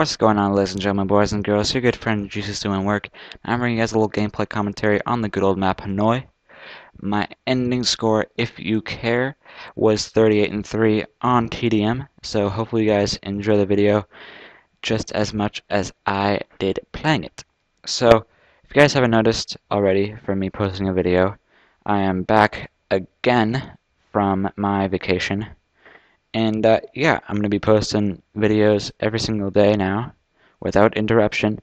What's going on, ladies and gentlemen, boys and girls? Your good friend Jesus doing work. I'm bringing you guys a little gameplay commentary on the good old map Hanoi. My ending score, if you care, was 38-3 on TDM, so hopefully you guys enjoy the video just as much as I did playing it. So, if you guys haven't noticed already from me posting a video, I am back again from my vacation. And yeah, I'm going to be posting videos every single day now without interruption,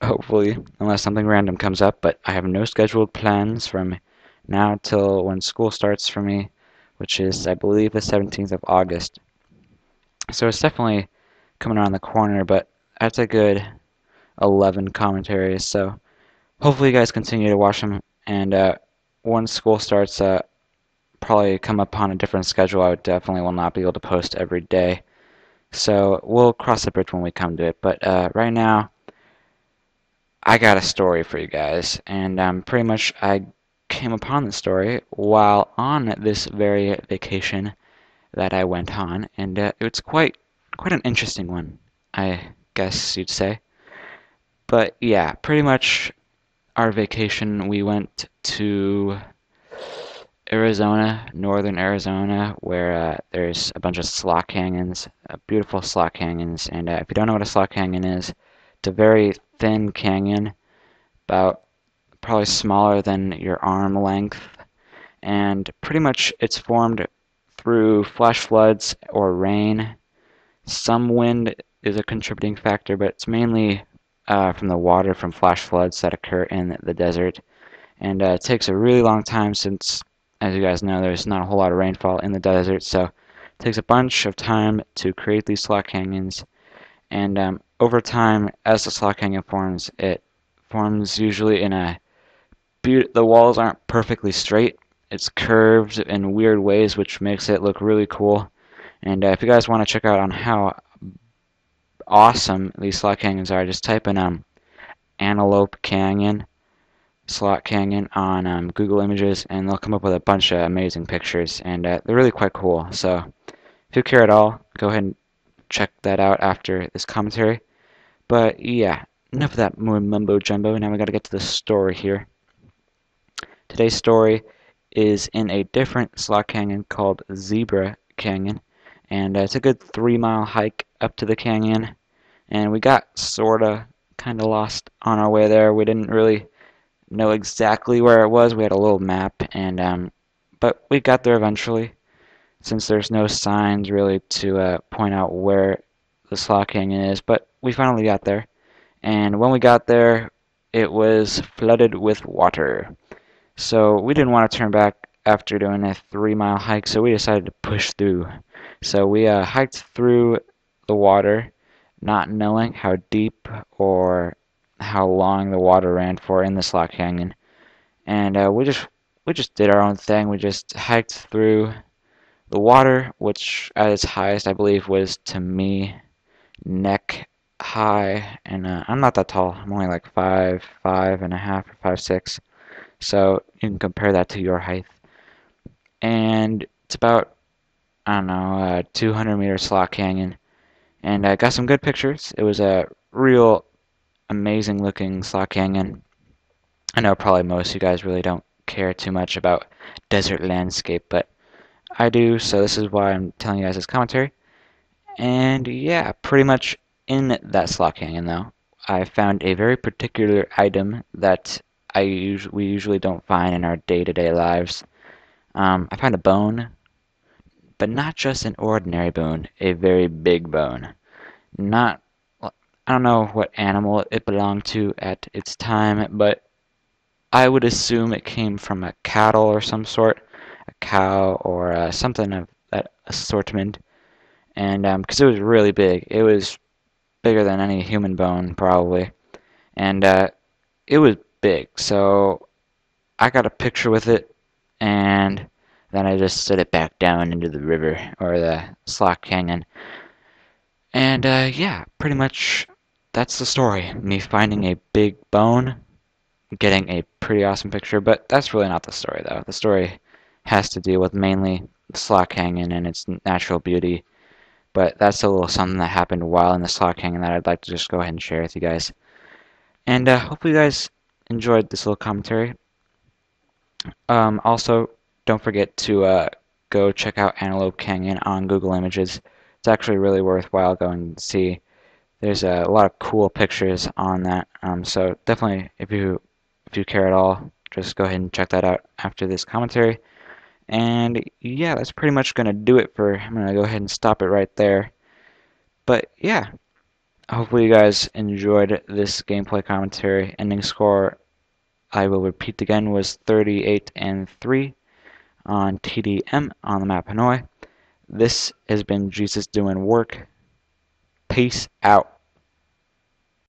hopefully, unless something random comes up. But I have no scheduled plans from now till when school starts for me, which is, I believe, the 17th of August. So it's definitely coming around the corner, but that's a good 11 commentaries. So hopefully you guys continue to watch them. And once school starts, probably come upon a different schedule. I definitely will not be able to post every day. So we'll cross the bridge when we come to it. But right now, I got a story for you guys, and pretty much I came upon the story while on this very vacation that I went on, and it's quite an interesting one, I guess you'd say. But yeah, pretty much our vacation, we went to Arizona, northern Arizona, where there's a bunch of slot canyons, beautiful slot canyons. And if you don't know what a slot canyon is, it's a very thin canyon, about probably smaller than your arm length, and pretty much it's formed through flash floods or rain. Some wind is a contributing factor, but it's mainly from the water from flash floods that occur in the desert. And it takes a really long time since, as you guys know, there's not a whole lot of rainfall in the desert, so it takes a bunch of time to create these slot canyons. And over time, as the slot canyon forms, it forms usually in a the walls aren't perfectly straight. It's curved in weird ways, which makes it look really cool. And if you guys want to check out on how awesome these slot canyons are, just type in Antelope Canyon, Slot Canyon on Google Images, and they'll come up with a bunch of amazing pictures, and they're really quite cool. So if you care at all, go ahead and check that out after this commentary. But yeah, enough of that more mumbo jumbo. Now we got to get to the story here. Today's story is in a different slot canyon called Zebra Canyon, and it's a good 3-mile hike up to the canyon. And we got sorta kind of lost on our way there. We didn't really know exactly where it was. We had a little map, and but we got there eventually, since there's no signs really to point out where the slot canyon is. But we finally got there, and when we got there, it was flooded with water. So we didn't want to turn back after doing a 3-mile hike, so we decided to push through. So we hiked through the water, not knowing how deep or how long the water ran for in the slot canyon. And we just did our own thing. We just hiked through the water, which at its highest I believe was, to me, neck high. And I'm not that tall. I'm only like 5'5.5" or 5'6". So you can compare that to your height. And it's about, I don't know, a 200-meter slot canyon. And I got some good pictures. It was a real amazing looking slot canyon. I know probably most of you guys really don't care too much about desert landscape, but I do, so this is why I'm telling you guys this commentary. And yeah, pretty much in that slot canyon though, I found a very particular item that we usually don't find in our day-to-day lives. I found a bone, but not just an ordinary bone, a very big bone. Not, I don't know what animal it belonged to at its time, but I would assume it came from a cattle or some sort, a cow or something of that assortment. And because it was really big, it was bigger than any human bone probably, and it was big. So I got a picture with it, and then I just set it back down into the river or the slot canyon. And yeah, pretty much that's the story. Me finding a big bone, getting a pretty awesome picture, but that's really not the story though. The story has to deal with mainly the slot canyon and its natural beauty. but that's a little something that happened while in the slot hanging that I'd like to just go ahead and share with you guys. And hopefully you guys enjoyed this little commentary. Also, don't forget to go check out Antelope Canyon on Google Images. It's actually really worthwhile going and see. There's a lot of cool pictures on that. So definitely, if you care at all, just go ahead and check that out after this commentary. And yeah, that's pretty much gonna do it for. I'm gonna go ahead and stop it right there. But yeah, hopefully you guys enjoyed this gameplay commentary. Ending score, I will repeat again, was 38-3 on TDM on the map Hanoi. This has been Jesus doing work. Peace out.